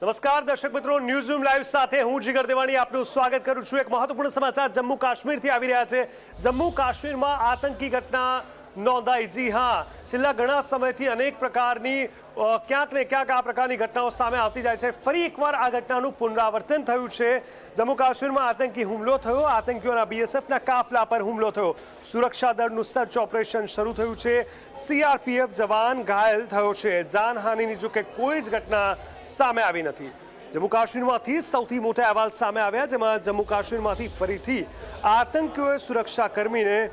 નમસ્કાર દર્શક મિત્રો, ન્યૂઝરૂમ લાઈવ સાથે હું જીગર દેવાણી આપનું સ્વાગત કરું છું। એક મહત્વપૂર્ણ સમાચાર જમ્મુ કાશ્મીરથી આવી રહ્યા છે। જમ્મુ કાશ્મીરમાં આતંકી ઘટના નોંધાઈ। જી હા, છેલ્લા ઘણા સમયથી અનેક પ્રકારની ક્યાંક ને ક્યાંક આ પ્રકારની ઘટનાઓ સામે આવતી જાય છે। ફરી એકવાર આ ઘટનાનું પુનરાવર્તન થયું છે। જમ્મુ કાશ્મીરમાં આતંકી હુમલો થયો, આતંકીઓના બીએસએફના કાફલા પર હુમલો થયો, સુરક્ષા દળનું સર્ચ ઓપરેશન શરૂ થયું છે, સીઆરપીએફ જવાન ઘાયલ થયો છે। જાનહાનિની જો કે કોઈ જ ઘટના સામે આવી નથી। જમ્મુ કાશ્મીરમાંથી સૌથી મોટા અહેવાલ સામે આવ્યા, જેમાં જમ્મુ કાશ્મીરમાંથી ફરીથી આતંકીઓએ સુરક્ષાકર્મીને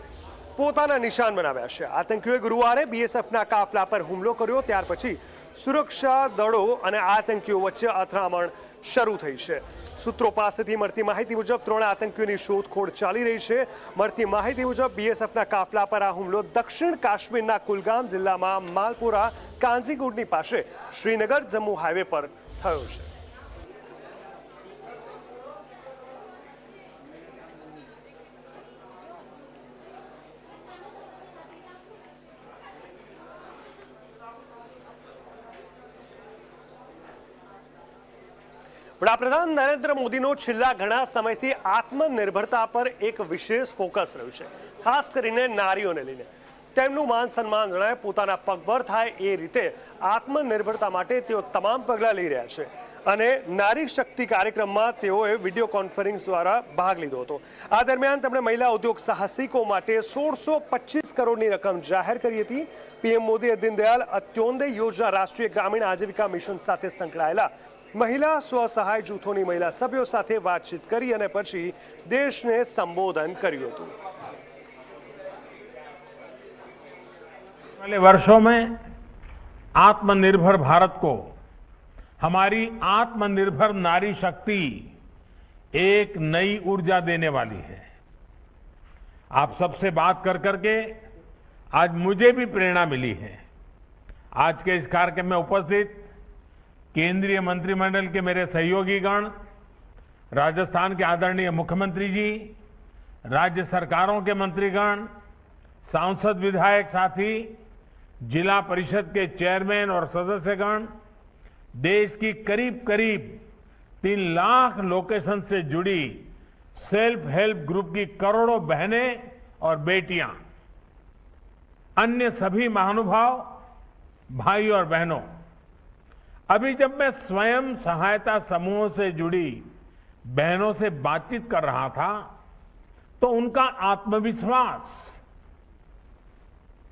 પોતાના નિશાન બનાવ્યા છે। આતંકીઓએ ગુરુવારે બીએસએફના કાફલા પર હુમલો કર્યો, ત્યાર પછી સુરક્ષા દળો અને આતંકીઓ વચ્ચે અથડામણ શરૂ થઈ છે। સૂત્રો પાસેથી મળતી માહિતી મુજબ 3 આતંકીઓની શોધખોળ ચાલી રહી છે। મળતી માહિતી મુજબ બીએસએફના કાફલા પર આ હુમલો દક્ષિણ કાશ્મીરના કુલગામ જિલ્લામાં માલપુરા કાંજીગુડની પાસે શ્રીનગર જમ્મુ હાઈવે પર થયો છે। વડાપ્રધાન નરેન્દ્ર મોદીનો છેલ્લા ઘણા સમયથી આત્મનિર્ભરતા પર એક વિશેષ ફોકસ રહ્યું છે, ખાસ કરીને નારીઓને લઈને। તેમનું માન સન્માન જણાય, પોતાના પગભર થાય એ રીતે આત્મનિર્ભરતા માટે તેઓ તમામ પગલાં લઈ રહ્યા છે અને નારી શક્તિ કાર્યક્રમમાં તેઓએ વિડીયો કોન્ફરન્સ દ્વારા ભાગ લીધો હતો। આ દરમિયાન તેમણે મહિલા ઉદ્યોગ સાહસિકો માટે 1625 કરોડની રકમ જાહેર કરી હતી। પીએમ મોદીએ દીનદયાળ અંત્યોદય યોજના, રાષ્ટ્રીય ગ્રામીણ આજીવિકા મિશન સાથે સંકળાયેલા મહિલા સ્વસહાય જૂથોની મહિલા સભ્યો સાથે વાતચીત કરી અને પછી દેશને સંબોધન કર્યું હતું। अगले वर्षों में आत्मनिर्भर भारत को हमारी आत्मनिर्भर नारी शक्ति एक नई ऊर्जा देने वाली है। आप सबसे बात कर करके आज मुझे भी प्रेरणा मिली है। आज के इस कार्यक्रम में उपस्थित केंद्रीय मंत्रिमंडल के मेरे सहयोगी गण, राजस्थान के आदरणीय मुख्यमंत्री जी, राज्य सरकारों के मंत्रीगण, सांसद विधायक साथी, जिला परिषद के चेयरमैन और सदस्यगण, देश की करीब करीब 3 लाख लोकेशन से जुड़ी सेल्फ हेल्प ग्रुप की करोड़ों बहनें और बेटियां, अन्य सभी महानुभाव, भाई और बहनों, अभी जब मैं स्वयं सहायता समूहों से जुड़ी बहनों से बातचीत कर रहा था तो उनका आत्मविश्वास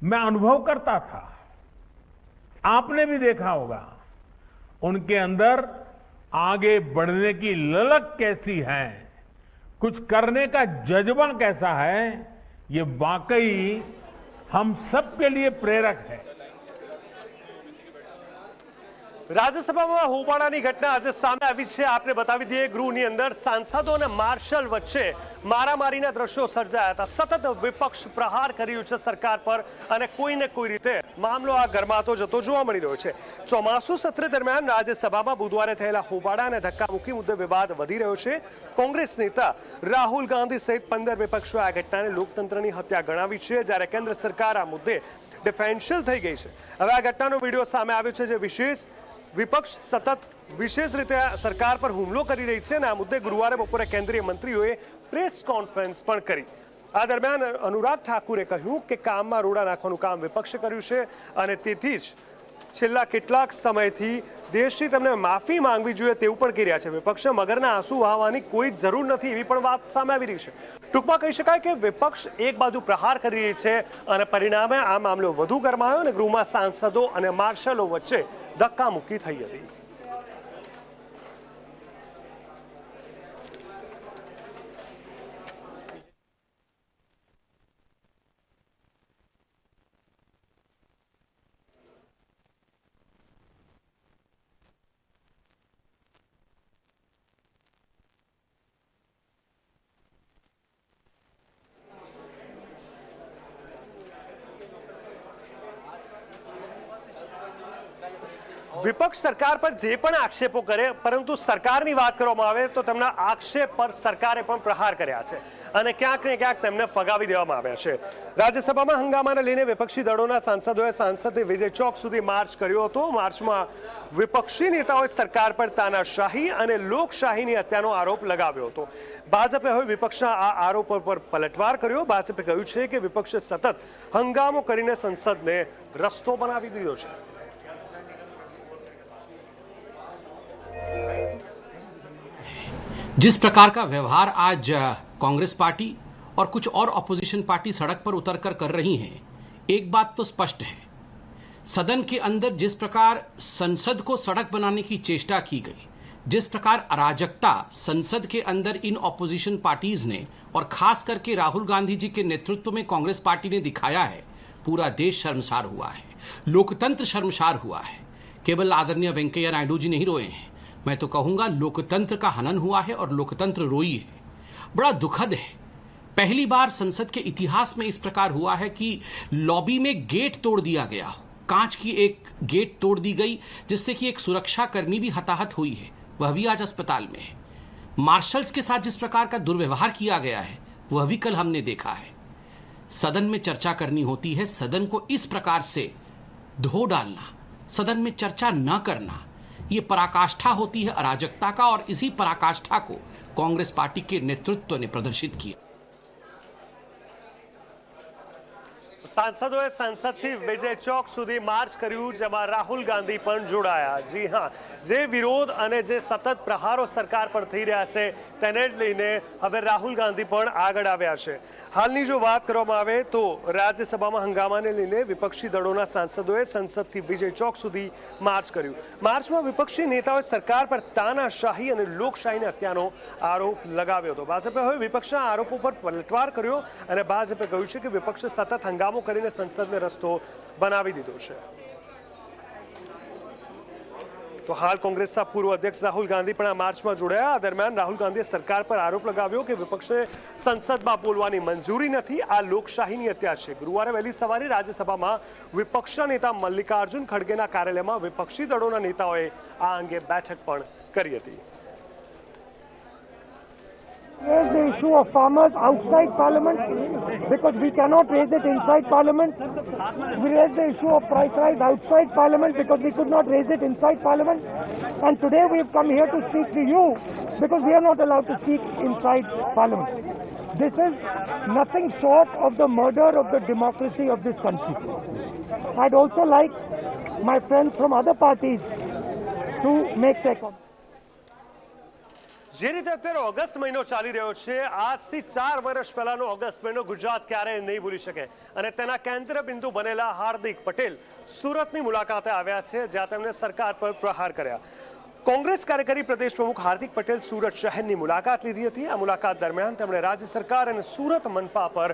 मैं अनुभव करता था। आपने भी देखा होगा उनके अंदर आगे बढ़ने की ललक कैसी है, कुछ करने का जज्बा कैसा है, ये वाकई हम सबके लिए प्रेरक है। રાજ્યસભામાં હોબાળાની ઘટના આજે સામે આવી છે। આપને બતાવી દઈએ, ગૃહની અંદર સાંસદો અને માર્શલ વચ્ચે મારામારીના દ્રશ્યો સર્જાયા હતા। સતત વિપક્ષ પ્રહાર કર્યું છે સરકાર પર અને કોઈને કોઈ રીતે મામલો આ ગરમાતો જતો જોવા મળી રહ્યો છે। ચોમાસુ સત્ર દરમિયાન રાજ્યસભામાં બુધવારે થયેલા હોબાળા અને ધક્કામુક્કી મુદ્દે વિવાદ વધી રહ્યો છે। કોંગ્રેસ નેતા રાહુલ ગાંધી સહિત 15 વિપક્ષોએ આ ઘટનાને લોકતંત્રની હત્યા ગણાવી છે, જ્યારે કેન્દ્ર સરકાર આ મુદ્દે ડિફેન્શિયલ થઈ ગઈ છે। હવે આ ઘટનાનો વિડીયો સામે આવ્યો છે, જે વિપક્ષ સતત વિશેષ રીતે સરકાર પર હુમલો કરી રહી છે અને આ મુદ્દે ગુરુવારે બપોરે કેન્દ્રીય મંત્રીઓએ પ્રેસ કોન્ફરન્સ પણ કરી। આ દરમિયાન અનુરાગ ઠાકુરે કહ્યું કે કામમાં રોડા નાખવાનું કામ વિપક્ષે કર્યું છે અને તેથી જ છેલ્લા કેટલાક સમયથી દેશથી તેમને માફી માંગવી જોઈએ તેવું પણ કહી રહ્યા છે। વિપક્ષે મગરના આંસુ વહાવવાની કોઈ જરૂર નથી એવી પણ વાત સામે આવી રહી છે। ટૂંકમાં કહી શકાય કે વિપક્ષ એક બાજુ પ્રહાર કરી રહી છે અને પરિણામે આ મામલો વધુ ગરમાયો અને ગૃહમાં સાંસદો અને માર્શલો વચ્ચે ધક્કામુક્કી થઈ હતી। વિપક્ષ સરકાર પર જે પણ આક્ષેપો કરે, પરંતુ સરકારની વાત કરવામાં આવે તો તેમના આક્ષેપ પર સરકારે પણ પ્રહાર કર્યા છે અને ક્યાંક ને ક્યાંક તેમને ફગાવી દેવામાં આવ્યા છે. રાજ્યસભામાં હંગામાને લઈને વિપક્ષી દળોના સાંસદોએ સાંસદ વિજય ચોક સુધી માર્ચ કર્યો હતો. માર્ચમાં વિપક્ષી નેતાઓએ સરકાર પર તાનાશાહી અને લોકશાહીની હત્યાનો આરોપ લગાવ્યો હતો. ભાજપે હવે વિપક્ષના આ આરોપો પર પલટવાર કર્યો. ભાજપે કહ્યું છે કે વિપક્ષે સતત હંગામો કરીને સંસદને રસ્તો બનાવી દીધો છે. जिस प्रकार का व्यवहार आज कांग्रेस पार्टी और कुछ और ऑपोजिशन पार्टी सड़क पर उतरकर कर रही हैं, एक बात तो स्पष्ट है, सदन के अंदर जिस प्रकार संसद को सड़क बनाने की चेष्टा की गई, जिस प्रकार अराजकता संसद के अंदर इन ऑपोजिशन पार्टीज ने और खास करके राहुल गांधी जी के नेतृत्व में कांग्रेस पार्टी ने दिखाया है, पूरा देश शर्मसार हुआ है, लोकतंत्र शर्मसार हुआ है. केवल आदरणीय वेंकैया नायडू जी नहीं रोए हैं, मैं तो कहूंगा लोकतंत्र का हनन हुआ है और लोकतंत्र रोई है. बड़ा दुखद है, पहली बार संसद के इतिहास में इस प्रकार हुआ है कि लॉबी में गेट तोड़ दिया गया हो, कांच की एक गेट तोड़ दी गई जिससे कि एक सुरक्षा कर्मी भी हताहत हुई है, वह भी आज अस्पताल में है. मार्शल्स के साथ जिस प्रकार का दुर्व्यवहार किया गया है वह भी कल हमने देखा है. सदन में चर्चा करनी होती है, सदन को इस प्रकार से धो डालना, सदन में चर्चा न करना, ये पराकाष्ठा होती है अराजकता का, और इसी पराकाष्ठा को कांग्रेस पार्टी के नेतृत्व ने प्रदर्शित किया. સાંસદોએ સંસદથી વિજય ચોક સુધી માર્ચ કર્યું, જેમાં રાહુલ ગાંધી પણ જોડાયા. જી હા, જે વિરોધ અને જે સતત પ્રહારો સરકાર પર થઈ રહ્યા છે તેને જ લઈને હવે રાહુલ ગાંધી પણ આગળ આવ્યા છે. હાલની જો વાત કરવામાં આવે તો રાજ્યસભામાં હંગામાને લઈને વિપક્ષી દળોના સાંસદોએ સંસદથી વિજય ચોક સુધી માર્ચ કર્યું. માર્ચમાં વિપક્ષી નેતાઓએ સરકાર પર તાનાશાહી અને લોકશાહીની હત્યાનો આરોપ લગાવ્યો હતો. ભાજપે હવે વિપક્ષના આરોપો પર પલટવાર કર્યો અને ભાજપે કહ્યું છે કે વિપક્ષે સતત હંગામો કરીને સંસદને રસ્તો બનાવી દીધો છે. તો હાલ કોંગ્રેસના પૂર્વ અધ્યક્ષ રાહુલ ગાંધી પણ આ માર્ચમાં જોડાયા. આ દરમિયાન રાહુલ ગાંધીએ સરકાર પર આરોપ લગાવ્યો કે વિપક્ષે સંસદમાં બોલવાની મંજૂરી નથી, આ લોકશાહીની હત્યા છે. ગુરુવારે વહેલી સવારે રાજ્યસભામાં વિપક્ષના નેતા મલ્લિકાર્જુન ખડગેના કાર્યાલયમાં વિપક્ષી દળોના નેતાઓએ આ અંગે બેઠક પણ કરી હતી. Raise the issue of farmers outside Parliament because we cannot raise it inside Parliament. We raise the issue of price rise outside Parliament because we could not raise it inside Parliament. And today we have come here to speak to you because we are not allowed to speak inside Parliament. This is nothing short of the murder of the democracy of this country. I'd also like my friends from other parties to make their comments. જે રીતે અત્યારે August મહિનો ચાલી રહ્યો છે, આજથી 4 વર્ષ પહેલાનો ઓગસ્ટ મહિનો ગુજરાત ક્યારેય નહીં ભૂલી શકે અને તેના કેન્દ્ર બિંદુ બનેલા હાર્દિક પટેલ સુરતની મુલાકાતે આવ્યા છે, જ્યાં તેમણે સરકાર પર પ્રહાર કર્યા. કોંગ્રેસ કાર્યકારી પ્રદેશ પ્રમુખ હાર્દિક પટેલ સુરત શહેરની મુલાકાત લીધી હતી. આ મુલાકાત દરમિયાન તેમણે રાજ્ય સરકાર અને સુરત મનપા પર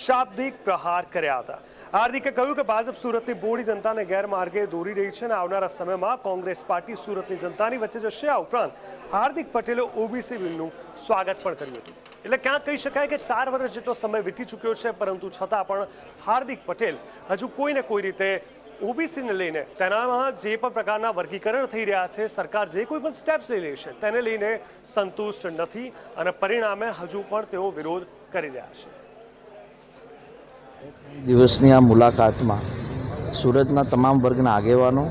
શાબ્દિક પ્રહાર કર્યા હતા. હાર્દિકે કહ્યું કે ભાજપ સુરતની બોડી જનતાને ગેરમાર્ગે દોરી રહી છે અને આવનારા સમયમાં કોંગ્રેસ પાર્ટી સુરતની જનતાની વચ્ચે જશે. આ ઉપરાંત હાર્દિક પટેલે ઓબીસી બિલનું સ્વાગત પણ કર્યું હતું. એટલે ક્યાંક કહી શકાય કે 4 વર્ષ જેટલો સમય વીતી ચૂક્યો છે, પરંતુ છતાં પણ હાર્દિક પટેલ હજુ કોઈને કોઈ રીતે ઓબીસીને લઈને તેનામાં જે પણ પ્રકારના વર્ગીકરણ થઈ રહ્યા છે, સરકાર જે કોઈ પણ સ્ટેપ્સ લઈ રહી છે તેને લઈને સંતુષ્ટ નથી અને પરિણામે હજુ પણ તેઓ વિરોધ કરી રહ્યા છે. દિવસની આ મુલાકાતમાં સુરતના તમામ વર્ગના આગેવાનો,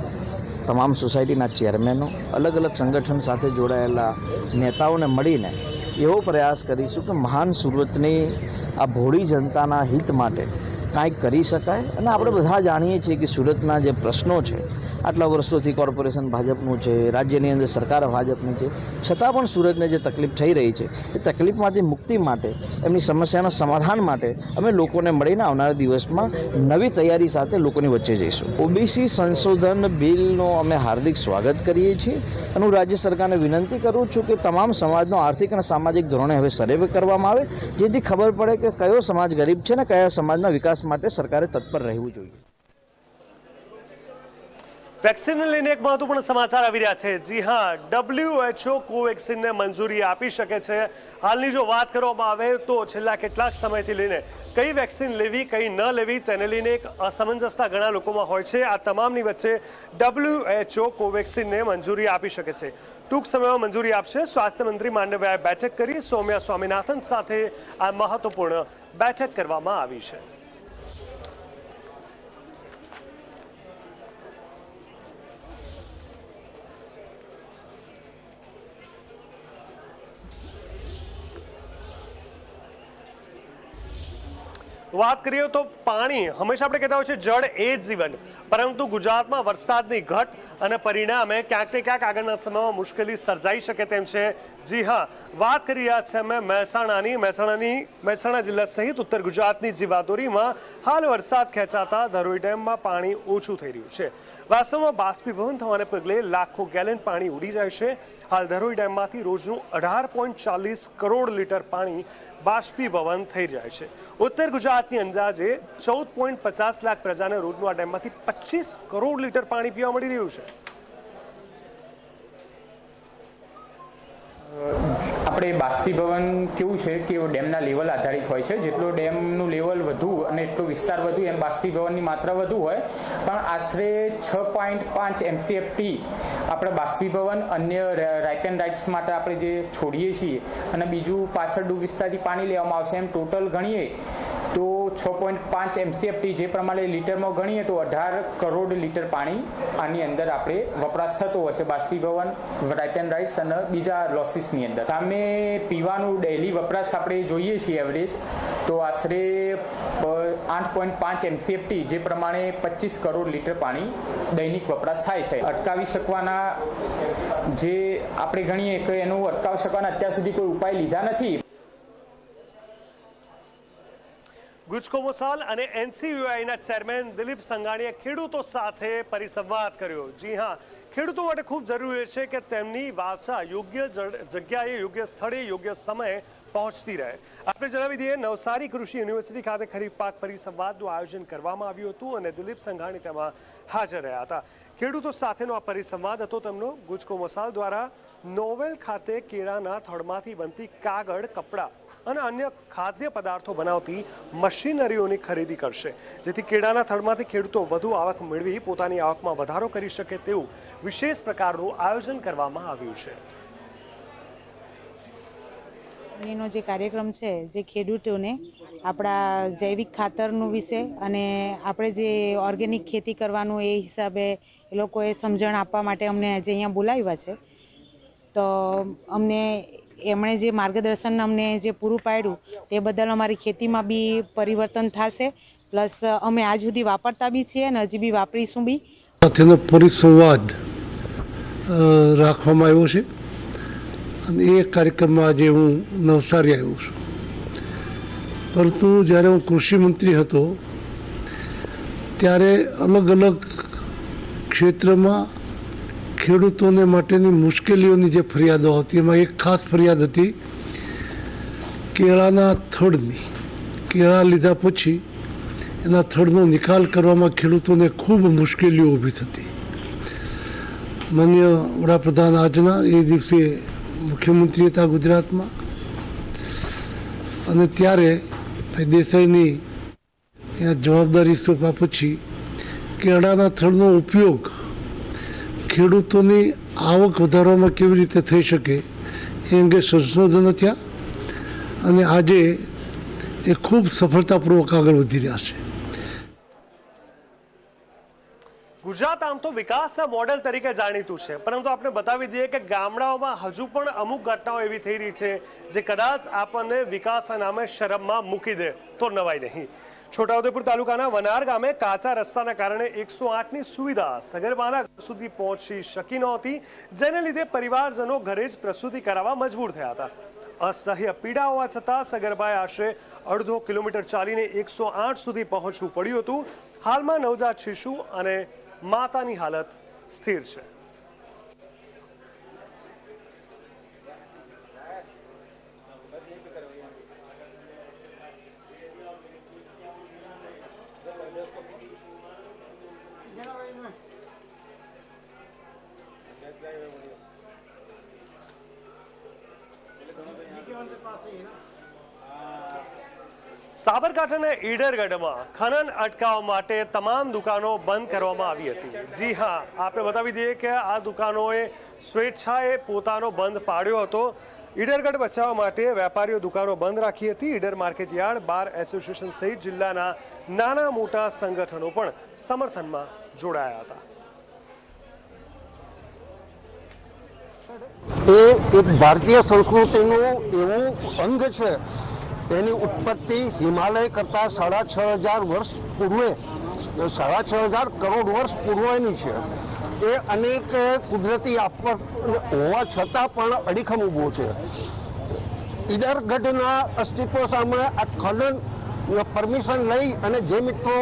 તમામ સોસાયટીના ચેરમેનો, અલગ અલગ સંગઠન સાથે જોડાયેલા નેતાઓને મળીને એવો પ્રયાસ કરીશું કે મહાન સુરતની આ ભોળી જનતાના હિત માટે કાંઈક કરી શકાય. અને આપણે બધા જાણીએ છીએ કે સુરતના જે પ્રશ્નો છે, આટલા વર્ષોથી કોર્પોરેશન ભાજપનું છે, રાજ્યની અંદર સરકાર ભાજપની છે, છતાં પણ સુરતને જે તકલીફ થઈ રહી છે એ તકલીફમાંથી મુક્તિ માટે, એમની સમસ્યાના સમાધાન માટે અમે લોકોને મળીને આવનારા દિવસમાં નવી તૈયારી સાથે લોકોની વચ્ચે જઈશું. ઓબીસી સંશોધન બિલનો અમે હાર્દિક સ્વાગત કરીએ છીએ અને હું રાજ્ય સરકારને વિનંતી કરું છું કે તમામ સમાજનો આર્થિક અને સામાજિક ધોરણે હવે સર્વે કરવામાં આવે, જેથી ખબર પડે કે કયો સમાજ ગરીબ છે ને કયા સમાજના વિકાસ માટે સરકારે તત્પર રહેવું જોઈએ. વેક્સિનને લઈને એક મહત્વપૂર્ણ સમાચાર આવી રહ્યા છે। જી હા, WHO કોવેક્સિનને મંજૂરી આપી શકે છે। હાલની જો વાત કરવામાં આવે તો છેલ્લા કેટલાક સમયથી લઈને કઈ વેક્સિન લેવી કઈ ન લેવી તેને લઈને એક અસમંજસતા ઘણા લોકોમાં હોય છે। આ તમામની વચ્ચે WHO કોવેક્સિનને મંજૂરી આપી શકે છે। ટૂંક સમયમાં મંજૂરી આપશે। સ્વાસ્થ્ય મંત્રી માંડવિયાએ બેઠક કરી સૌમ્યા સ્વામીનાથન સાથે આ મહત્વપૂર્ણ બેઠક કરવામાં આવી છે। વાત કરીએ તો પાણી હંમેશા આપણે કહેતા હોય છે જળ એ જ જીવન, પરંતુ ગુજરાતમાં વરસાદની ઘટ અને પરિણામે ક્યાંક ને ક્યાંક આગળના સમયમાં મુશ્કેલી સર્જાઈ શકે તેમ છે। જી હા, વાત કરી રહ્યા છે અમે મહેસાણા જિલ્લા સહિત ઉત્તર ગુજરાતની જીવાદોરીમાં હાલ વરસાદ ખેંચાતા ધરોઈ ડેમમાં પાણી ઓછું થઈ રહ્યું છે। વાસ્તવમાં બાષ્પીભવન થવાને પગલે લાખો ગેલન પાણી ઉડી જાય છે। હાલ ધરોઈ ડેમમાંથી રોજનું 18.40 કરોડ લીટર પાણી બાષ્પીભવન થઈ જાય છે। ઉત્તર ગુજરાતની અંદાજે 14.50 લાખ પ્રજાને રોજનું આ ડેમમાંથી 25 કરોડ લીટર પાણી પીવા મળી રહ્યું છે। આપણે બાષ્પીભવન કેવું છે કે ડેમના લેવલ આધારિત હોય છે। જેટલો ડેમનું લેવલ વધુ અને એટલો વિસ્તાર વધુ એમ બાષ્પીભવનની માત્રા વધુ હોય, પણ આશરે 6.5 MCFT આપણે બાષ્પીભવન અન્ય રાઇટ એન્ડ રાઇટ્સ માટે આપણે જે છોડીએ છીએ અને બીજું પાછળ ડૂબ વિસ્તારથી પાણી લેવામાં આવશે, એમ ટોટલ ગણીએ તો 6.5 MCFT જે પ્રમાણે લીટરમાં ગણીએ તો 18 કરોડ લીટર પાણી આની અંદર આપણે વપરાશ થતો હોય છે બાષ્પીભવન, રાઇટ એન્ડ રાઇટ્સ અને બીજા લોસીસની અંદર। સામે પીવાનું ડેઇલી વપરાશ આપણે જોઈએ છીએ એવરેજ તો આશરે 8.5 MCFT જે પ્રમાણે 25 કરોડ લીટર પાણી દૈનિક વપરાશ થાય છે। અટકાવી શકવાના જે આપણે ગણીએ કે એનું અટકાવી શકવાના અત્યાર સુધી કોઈ ઉપાય લીધા નથી। ગુજકોમસાલ અને NCUIના ચેરમેન દિલીપ સંઘાણીએ ખેડૂતો સાથે પરિસંવાદ કર્યો। જી હા, ખેડૂતો માટે ખૂબ જરૂરી છે કે તેમની વાચા યોગ્ય જગ્યાએ, યોગ્ય સ્થળે, યોગ્ય સમયે પહોંચતી રહે। આપણે જણાવી દઈએ, નવસારી કૃષિ યુનિવર્સિટી ખાતે ખરીફ પાક પરિસંવાદનું આયોજન કરવામાં આવ્યું હતું અને દિલીપ સંઘાણી તેમાં હાજર રહ્યા હતા। ખેડૂતો સાથેનો આ પરિસંવાદ હતો તેમનો। ગુજકોમસાલ દ્વારા નોવેલ ખાતે કેળાના થડમાંથી બનતી કાગળ, કપડાં અને અન્ય ખાદ્ય પદાર્થો બનાવતી મશીનરીઓની ખરીદી કરશે, જેથી કેળાના થડમાંથી ખેડૂતો વધુ આવક મેળવી પોતાની આવકમાં વધારો કરી શકે તેવું વિશેષ પ્રકારનું આયોજન કરવામાં આવ્યું છે। એનો જે કાર્યક્રમ છે જે ખેડૂતોને આપણા જૈવિક ખાતરનું વિશે અને આપણે જે ઓર્ગેનિક ખેતી કરવાનું એ હિસાબે એ લોકોએ સમજણ આપવા માટે અમને આજે અહીંયા બોલાવ્યા છે। તો અમને એમણે જે માર્ગદર્શન અમને જે પૂરું પાડ્યું તે બદલ અમારી ખેતીમાં બી પરિવર્તન થશે, પ્લસ અમે આજ સુધી વાપરતા બી છીએ અને હજી બી વાપરીશું બી। સાથેનો પરિસંવાદ રાખવામાં આવ્યો છે અને એ કાર્યક્રમમાં આજે હું નવસારી આવ્યો છું। પરંતુ જ્યારે હું કૃષિ મંત્રી હતો ત્યારે અલગ અલગ ક્ષેત્રમાં ખેડૂતોને માટેની મુશ્કેલીઓની જે ફરિયાદો હતી એમાં એક ખાસ ફરિયાદ હતી કેળાના થડની। કેળા લીધા પછી એના થડનો નિકાલ કરવામાં ખેડૂતોને ખૂબ મુશ્કેલીઓ ઊભી થતી। માનનીય વડાપ્રધાન આજના એ દિવસે મુખ્યમંત્રી હતા ગુજરાતમાં અને ત્યારે દેસાઈની જવાબદારી સોંપ્યા પછી કેળાના થડનો ઉપયોગ ખેડૂતોની આવક વધારવામાં કેવી રીતે થઈ શકે એ અંગે સંશોધનો થયા અને આજે એ ખૂબ સફળતાપૂર્વક આગળ વધી રહ્યા છે। ગુજરાત આમ તો વિકાસના મોડેલ તરીકે જાણીતું છે, પરંતુ આપણે બતાવી દઈએ કે ગામડાઓમાં હજુ પણ અમુક ઘટનાઓ એવી થઈ રહી છે જે કદાચ આપણને વિકાસના નામે શરમમાં મૂકી દે તો નવાય નહીં। છોટાઉદેપુર તાલુકાના વનાર ગામે કાચા રસ્તાના કારણે 108ની સુવિધા સગર્ભાના ઘર સુધી પહોંચી શકી નહોતી, જેને લીધે પરિવારજનો ઘરે જ પ્રસૂતિ કરાવવા મજબૂર થયા હતા। અસહ્ય પીડા હોવા છતાં સગર્ભાએ આશરે 1.5 કિલોમીટર ચાલીને 108 સુધી પહોંચવું પડ્યું હતું। હાલમાં નવજાત શિશુ અને માતાની હાલત સ્થિર છે। સાબરકાંઠાના ઈડરગઢમાં ખનન અટકાવવા માટે તમામ દુકાનો બંધ કરવામાં આવી હતી। જી હા, આપણે બતાવી દઈએ કે આ દુકાનોએ સ્વેચ્છાએ પોતાનો બંધ પાડ્યો હતો। ઈડરગઢ બચાવવા માટે વેપારીઓ દુકાનો બંધ રાખી હતી। ઈડર માર્કેટયાર્ડ બાર એસોસિએશન સહિત જિલ્લાના નાના મોટા સંગઠનો પણ સમર્થનમાં જોડાયા હતા। એ એક ભારતીય સંસ્કૃતિનું એવું અંગ છે, એની ઉત્પત્તિ હિમાલય કરતાં 6500 વર્ષ પૂર્વે 6500 કરોડ વર્ષ પૂર્વેની છે। એ અનેક કુદરતી આફત હોવા છતાં પણ અડીખમ ઊભો છે। ઈડરગઢના અસ્તિત્વ સામે આ ખનન પરમિશન લઈ અને જે મિત્રો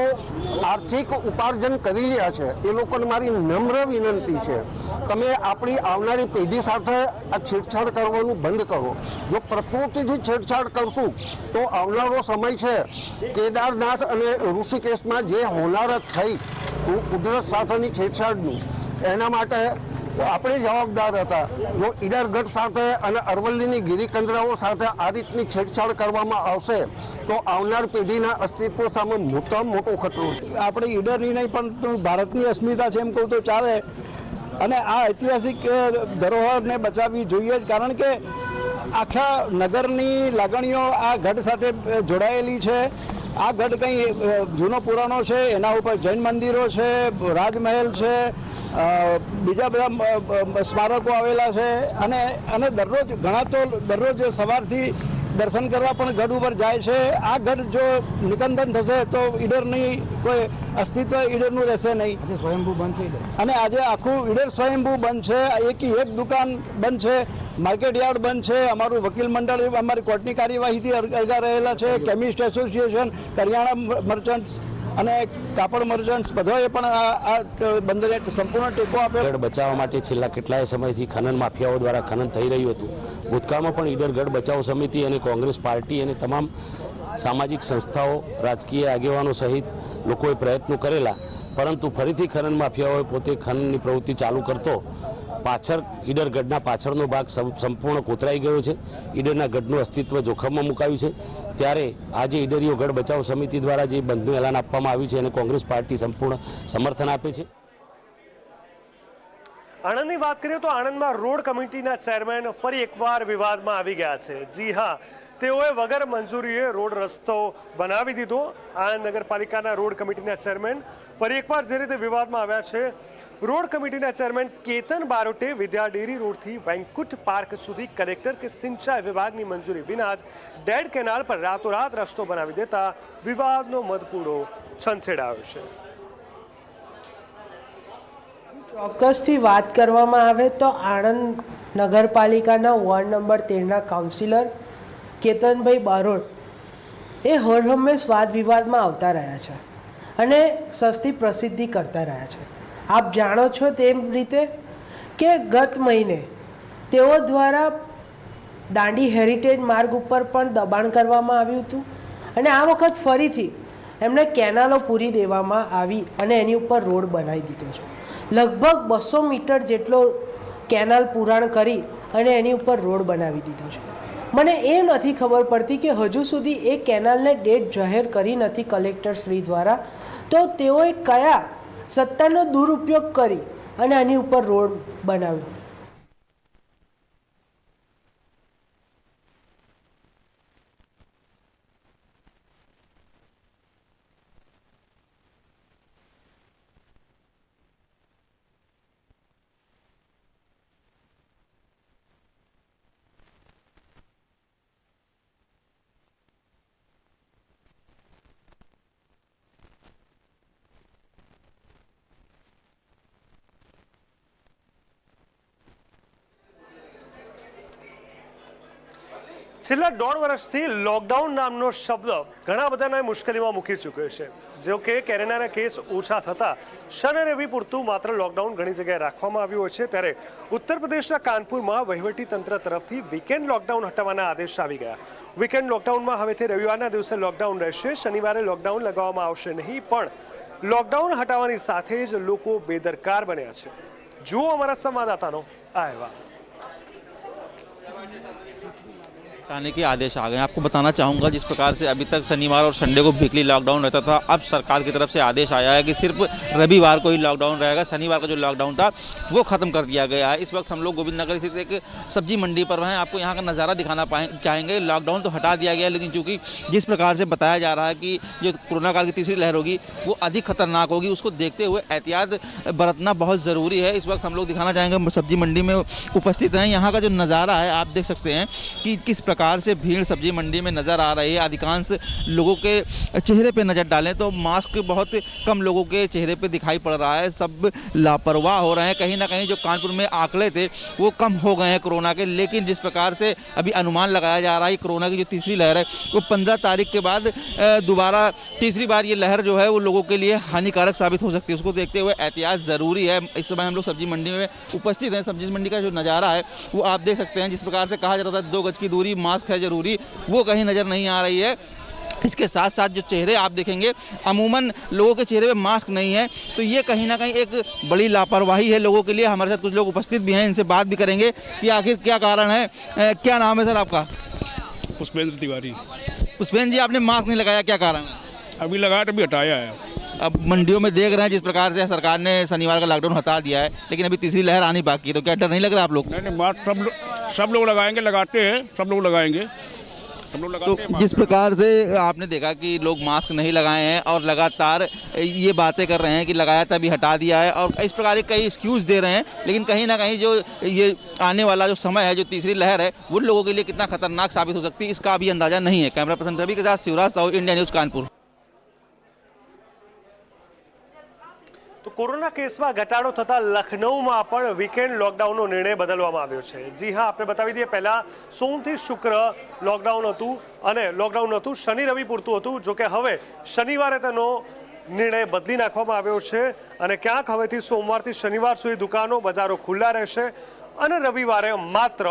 આર્થિક ઉપાર્જન કરી રહ્યા છે એ લોકોને મારી નમ્ર વિનંતી છે, તમે આપણી આવનારી પેઢી સાથે આ છેડછાડ કરવાનું બંધ કરો। જો પ્રકૃતિથી છેડછાડ કરશું તો આવનારો સમય છે કેદારનાથ અને ઋષિકેશમાં જે હોનારત થઈ કુદરત સાથેની છેડછાડનું, એના માટે આપણે જવાબદાર હતા। જો ઈડરગઢ સાથે અને અરવલ્લીની ગિરિકંદરાઓ સાથે આ રીતની છેડછાડ કરવામાં આવશે તો આવનાર પેઢીના અસ્તિત્વ સામે મોટામાં મોટો ખતરો છે। આપણે ઈડરની નહીં પણ ભારતની અસ્મિતા છે એમ કહું તો ચાલે। અને આ ઐતિહાસિક ધરોહરને બચાવવી જોઈએ, કારણ કે આખા નગરની લાગણીઓ આ ગઢ સાથે જોડાયેલી છે। આ ગઢ કંઈ જૂનો પુરાણો છે, એના ઉપર જૈન મંદિરો છે, રાજમહેલ છે, બીજા બધા સ્મારકો આવેલા છે, અને દરરોજ ઘણા તો દરરોજ સવારથી દર્શન કરવા પણ ગઢ ઉપર જાય છે। આ ગઢ જો નિકંદન થશે તો ઈડરની કોઈ અસ્તિત્વ ઈડરનું રહેશે નહીં। સ્વયંભૂ બંધ છે અને આજે આખું ઈડર સ્વયંભૂ બંધ છે। એક દુકાન બંધ છે, માર્કેટ યાર્ડ બંધ છે, અમારું વકીલ મંડળ અમારી કોર્ટની કાર્યવાહીથી અળગા રહેલા છે, કેમિસ્ટ એસોસિએશન, કરિયાણા મર્ચન્ટ્સ અને કાપડ મર્ચન્ટ્સ બધાએ પણ આ બંદરે સંપૂર્ણ ટેકો આપ્યો। ગઢ બચાવવા માટે છેલ્લા કેટલાય સમયથી ખનન માફિયાઓ દ્વારા ખનન થઈ રહ્યું હતું। ભૂતકાળમાં પણ ઈડર ગઢ બચાવ સમિતિ અને કોંગ્રેસ પાર્ટી અને તમામ સામાજિક સંસ્થાઓ, રાજકીય આગેવાનો સહિત લોકોએ પ્રયત્નો કરેલા, પરંતુ ફરીથી ખનન માફિયાઓએ પોતે ખનનની પ્રવૃત્તિ ચાલુ કરતો પાછળ ઈડર ગઢના પાછળનો ભાગ સંપૂર્ણ કોતરાઈ ગયો છે। ઈડરના ગઢનું અસ્તિત્વ જોખમમાં મુકાયું છે। ત્યારે આજે ઈડરીઓ ગઢ બચાવ સમિતિ દ્વારા જે બંધનું એલાન આપવામાં આવ્યું છે એને કોંગ્રેસ પાર્ટી સંપૂર્ણ સમર્થન આપે છે। આણંદની વાત કરીએ તો આણંદમાં રોડ કમિટીના ચેરમેન ફરી એકવાર વિવાદમાં આવી ગયા છે। જી હા, તેઓએ વગર મંજૂરીએ રોડ રસ્તો બનાવી દીધો। આણંદ નગરપાલિકાના રોડ કમિટીના ચેરમેન ફરી એકવાર જે રીતે વિવાદમાં આવ્યા છે, રોડ કમિટીના ચેરમેન કેતન બારોટે વિદ્યા ડેરી રોડથી વેંકુટ પાર્ક સુધી કલેક્ટર કે સિંચાઈ વિભાગની મંજૂરી વિના જ ડેડ કેનાલ પર રાતોરાત રસ્તો બનાવી દેતા વિવાદનો મધપૂડો છંછેડાયો છે। ચોક્કસથી વાત કરવામાં આવે તો આણંદ નગરપાલિકાના વોર્ડ નંબર 13ના કાઉન્સિલર કેતનભાઈ બારોટ એ હરહંમેશ વાદ વિવાદમાં આવતા રહ્યા છે અને સસ્તી પ્રસિદ્ધિ કરતા રહ્યા છે। આપ જાણો છો તેમ રીતે કે ગત મહિને તેઓ દ્વારા દાંડી હેરિટેજ માર્ગ ઉપર પણ દબાણ કરવામાં આવ્યું હતું અને આ વખત ફરીથી એમને કેનાલો પૂરી દેવામાં આવી અને એની ઉપર રોડ બનાવી દીધો છે। લગભગ 200 મીટર જેટલો કેનાલ પુરાણ કરી અને એની ઉપર રોડ બનાવી દીધો છે। મને એ નથી ખબર પડતી કે હજુ સુધી એ કેનાલને ડેટ જાહેર કરી નથી કલેક્ટર શ્રી દ્વારા, તો તેઓએ કયા સત્તાનો દુરુપયોગ કરી અને આની ઉપર રોડ બનાવ્યો। છેલ્લા 1.5 વર્ષથી લોકડાઉન નામનો શબ્દ ઘણા બધાને મુશ્કેલીમાં મૂકી ચૂક્યો છે। જો કે કોરોનાના કેસ ઓછા થતાં શનિ રવિ પૂરતું માત્ર લોકડાઉન ઘણી જગ્યાએ રાખવામાં આવ્યું હોય છે, ત્યારે ઉત્તર પ્રદેશના કાનપુરમાં વહીવટી તંત્ર તરફથી વીકેન્ડ લોકડાઉન હટાવવાના આદેશ આવી ગયા। વીકેન્ડ લોકડાઉનમાં હવેથી રવિવારના દિવસે લોકડાઉન રહેશે। શનિવારે લોકડાઉન લગાવવામાં આવશે નહીં, પણ લોકડાઉન હટાવવાની સાથે જ લોકો બેદરકાર બન્યા છે। જુઓ અમારા સંવાદદાતાનો આ અહેવાલ। हटाने के आदेश आ गए हैं। आपको बताना चाहूँगा जिस प्रकार से अभी तक शनिवार और संडे को वीकली लॉकडाउन रहता था, अब सरकार की तरफ से आदेश आया है कि सिर्फ रविवार को ही लॉकडाउन रहेगा। शनिवार का जो लॉकडाउन था वो ख़त्म कर दिया गया है। इस वक्त हम लोग गोविंद नगर स्थित एक सब्जी मंडी पर हैं। आपको यहाँ का नज़ारा दिखाना चाहेंगे। लॉकडाउन तो हटा दिया गया है, लेकिन चूँकि जिस प्रकार से बताया जा रहा है कि जो कोरोना काल की तीसरी लहर होगी वो अधिक खतरनाक होगी, उसको देखते हुए एहतियात बरतना बहुत ज़रूरी है। इस वक्त हम लोग दिखाना चाहेंगे, सब्जी मंडी में उपस्थित हैं। यहाँ का जो नज़ारा है आप देख सकते हैं कि किस प्रकार से भीड़ सब्जी मंडी में नज़र आ रही है। अधिकांश लोगों के चेहरे पे नज़र डालें तो मास्क बहुत कम लोगों के चेहरे पे दिखाई पड़ रहा है। सब लापरवाह हो रहे हैं। कहीं ना कहीं जो कानपुर में आंकड़े थे वो कम हो गए हैं कोरोना के, लेकिन जिस प्रकार से अभी अनुमान लगाया जा रहा है कोरोना की जो तीसरी लहर है वो 15 तारीख के बाद दोबारा तीसरी बार ये लहर जो है वो लोगों के लिए हानिकारक साबित हो सकती है। उसको देखते हुए एहतियात ज़रूरी है। इस समय हम लोग सब्जी मंडी में उपस्थित हैं। सब्जी मंडी का जो नज़ारा है वो आप देख सकते हैं। जिस प्रकार से कहा जाता था 2 गज की दूरी, मास्क है ज़रूरी, वो कहीं नज़र नहीं आ रही है। इसके साथ साथ जो चेहरे आप देखेंगे, अमूमन लोगों के चेहरे पे मास्क नहीं है, तो ये कहीं ना कहीं एक बड़ी लापरवाही है लोगों के लिए। हमारे साथ कुछ लोग उपस्थित भी हैं, इनसे बात भी करेंगे कि आखिर क्या कारण है। क्या नाम है सर आपका? पुष्पेंद्र तिवारी। पुष्पेंद्र जी, आपने मास्क नहीं लगाया, क्या कारण है? अभी लगाया तो अभी हटाया है। अब मंडियों में देख रहे हैं जिस प्रकार से सरकार ने शनिवार का लॉकडाउन हटा दिया है, लेकिन अभी तीसरी लहर आनी बाकी है, तो क्या डर नहीं लग रहा आप लोग? नहीं, मास्क सब लोग लगाएंगे, लगाते हैं, सब लोग लगाएंगे। तो जिस प्रकार से आपने देखा कि लोग मास्क नहीं लगाए हैं और लगातार ये बातें कर रहे हैं कि लगाया था अभी हटा दिया है, और इस प्रकार के कई एक्सक्यूज़ दे रहे हैं, लेकिन कहीं ना कहीं जो ये आने वाला जो समय है, जो तीसरी लहर है, वो लोगों के लिए कितना खतरनाक साबित हो सकती है इसका अभी अंदाजा नहीं है। कैमरा पर्सन रवि के साथ शिवराज साहू, इंडिया न्यूज़, कानपुर। તો કોરોના કેસમાં ઘટાડો થતા લખનૌમાં પણ વીકેન્ડ લોકડાઉનનો નિર્ણય બદલવામાં આવ્યો છે। જી હા, આપણે બતાવી દઈએ, પહેલા સોમથી શુક્ર લોકડાઉન હતું અને લોકડાઉન હતું, શનિ રવિ પૂરતું હતું। જો કે હવે શનિવારે તેનો નિર્ણય બદલી નાખવામાં આવ્યો છે અને ક્યાંક હવેથી સોમવારથી શનિવાર સુધી દુકાનો બજારો ખુલ્લા રહેશે અને રવિવારે માત્ર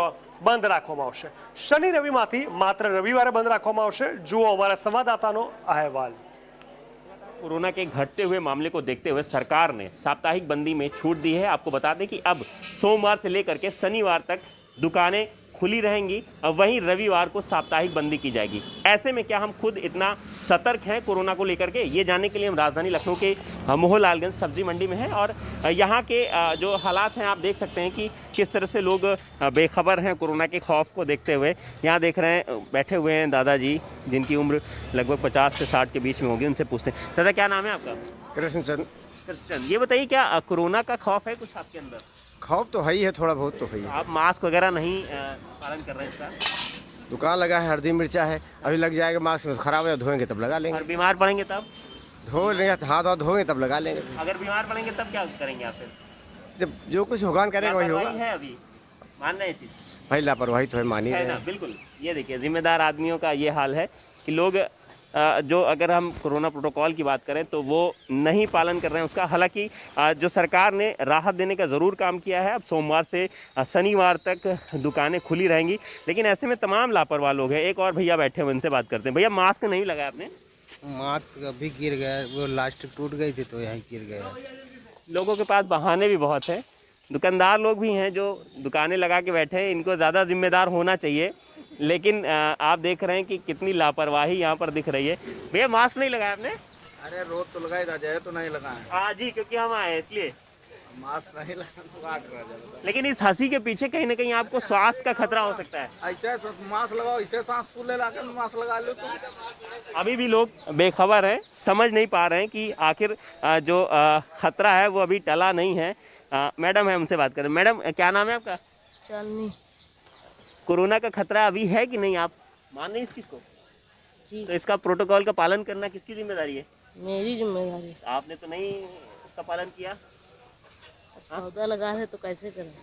બંધ રાખવામાં આવશે। શનિ રવિમાંથી માત્ર રવિવારે બંધ રાખવામાં આવશે। જુઓ અમારા સંવાદદાતાનો અહેવાલ। कोरोना के घटते हुए मामले को देखते हुए सरकार ने साप्ताहिक बंदी में छूट दी है। आपको बता दें कि अब सोमवार से लेकर के शनिवार तक दुकानें खुली रहेंगी और वहीं रविवार को साप्ताहिक बंदी की जाएगी। ऐसे में क्या हम खुद इतना सतर्क हैं कोरोना को लेकर के, ये जानने के लिए हम राजधानी लखनऊ के मोहनलालगंज सब्जी मंडी में हैं और यहाँ के जो हालात हैं आप देख सकते हैं कि किस तरह से लोग बेखबर हैं कोरोना के खौफ को देखते हुए। यहाँ देख रहे हैं बैठे हुए हैं दादाजी, जिनकी उम्र लगभग 50 से 60 के बीच में होगी। उनसे पूछते हैं, दादा क्या नाम है आपका? कृष्णचंद। कृष्णचंद, ये बताइए क्या कोरोना का खौफ है कुछ आपके अंदर? खौफ तो है ही है, थोड़ा बहुत तो है ही। आप मास्क वगैरह नहीं पालन कर रहे हैं इसका? दुकान लगा है, हल्दी मिर्चा है, अभी लग जाएगा। मास्क खराब है, धोएंगे तब लगा लेंगे। और बीमार पड़ेंगे तब? धो लेंगे, हाथ हाथ धोएंगे तब लगा लेंगे। अगर बीमार पड़ेंगे तब क्या करेंगे आप फिर? जब जो कुछ भगवान करेगा वही होगा। है अभी मान रहे चीज भाई, लापरवाही तो है, मान ही है रहे ना। हैं। बिल्कुल, ये देखिए जिम्मेदार आदमियों का ये हाल है कि लोग जो अगर हम कोरोना प्रोटोकॉल की बात करें तो वो नहीं पालन कर रहे हैं उसका। हालांकि जो सरकार ने राहत देने का ज़रूर काम किया है। अब सोमवार से शनिवार तक दुकानें खुली रहेंगी, लेकिन ऐसे में तमाम लापरवाह लोग हैं। एक और भैया बैठे हुए, उनसे बात करते हैं। भैया मास्क नहीं लगाया आपने? मास्क अभी गिर गया, वो लास्ट टूट गई थी तो यहीं गिर गया। लोगों के पास बहाने भी बहुत हैं। दुकानदार लोग भी हैं जो दुकानें लगा के बैठे हैं, इनको ज़्यादा जिम्मेदार होना चाहिए, लेकिन आप देख रहे हैं कि कितनी लापरवाही यहाँ पर दिख रही है। भैया मास्क नहीं लगाया आपने? अरे रोज तो लगाई था, जाए तो नहीं लगाए आज ही, क्योंकि हम आए इसलिए मास्क नहीं लगा। लेकिन इस हंसी के पीछे कहीं ना कहीं आपको स्वास्थ्य का खतरा हो सकता है। ऐसे तो मास्क लगाओ, ऐसे सांस फूले लगा मास्क लगा लो तो। अभी भी लोग बेखबर हैं, समझ नहीं पा रहे हैं कि आखिर जो खतरा है वो अभी टला नहीं है। मैडम है, उनसे बात करें। मैडम क्या नाम है आपका? चलनी। कोरोना का खतरा अभी है कि नहीं, आप मान रहे हैं इस चीज़ को? जी। तो इसका प्रोटोकॉल का पालन करना किसकी जिम्मेदारी है? मेरी जिम्मेदारी है। आपने तो नहीं इसका पालन किया। अब सौदा लगा रहे तो कैसे करें?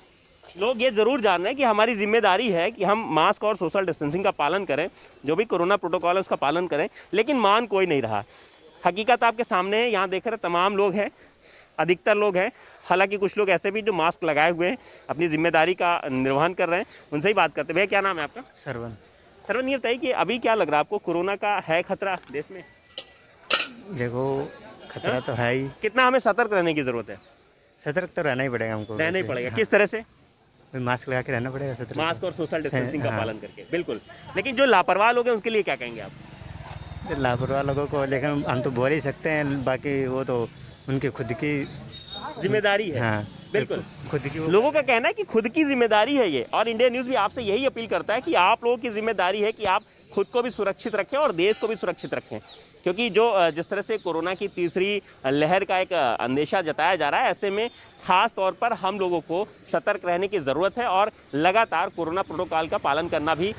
लोग ये ज़रूर जान रहे हैं कि हमारी जिम्मेदारी है कि हम मास्क और सोशल डिस्टेंसिंग का पालन करें, जो भी कोरोना प्रोटोकॉल है उसका पालन करें, लेकिन मान कोई नहीं रहा। हकीकत आपके सामने है, यहाँ देख रहे तमाम लोग हैं, अधिकतर लोग हैं। हालांकि कुछ लोग ऐसे भी जो मास्क लगाए हुए हैं, अपनी जिम्मेदारी का निर्वहन कर रहे हैं। उनसे ही बात करते हैं। भैया क्या नाम है आपका? सरवन। सरवन, ये बताइए कि अभी क्या लग रहा है आपको, कोरोना का है खतरा देश में? देखो खतरा तो है ही। कितना हमें सतर्क रहने की जरूरत है? सतर्क तो रहना ही पड़ेगा हमको। रहना ही पड़ेगा। किस तरह से? मास्क लगा के रहना पड़ेगा 17 मास्क और सोशल डिस्टेंसिंग का हाँ। पालन करके, बिल्कुल। लेकिन जो लापरवाह लोग हैं उनके लिए क्या कहेंगे आप? लापरवाह लोगों को लेकिन हम तो बोल ही सकते हैं, बाकी वो तो उनकी खुद की जिम्मेदारी है। हाँ बिल्कुल, खुद की लोगों का कहना है कि खुद की जिम्मेदारी है ये, और इंडिया न्यूज़ भी आपसे यही अपील करता है कि आप लोगों की जिम्मेदारी है कि आप खुद को भी सुरक्षित रखें और देश को भी सुरक्षित रखें, क्योंकि जो जिस तरह से कोरोना की तीसरी लहर का एक अंदेशा जताया जा रहा है, ऐसे में खास तौर पर हम लोगों को सतर्क रहने की ज़रूरत है और लगातार कोरोना प्रोटोकॉल का पालन करना भी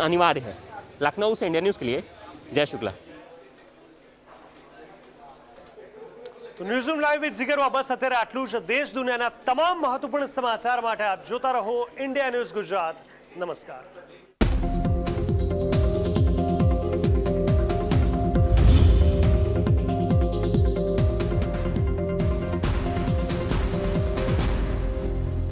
अनिवार्य है। लखनऊ से इंडिया न्यूज़ के लिए जय शुक्ला। તો ન્યૂઝરૂમ લાઈવ વિથ જીગરમાં બસ અત્યારે આટલું જ। દેશ દુનિયાના તમામ મહત્વપૂર્ણ સમાચાર માટે આપ જોતા રહો ઇન્ડિયા ન્યૂઝ ગુજરાત। નમસ્કાર।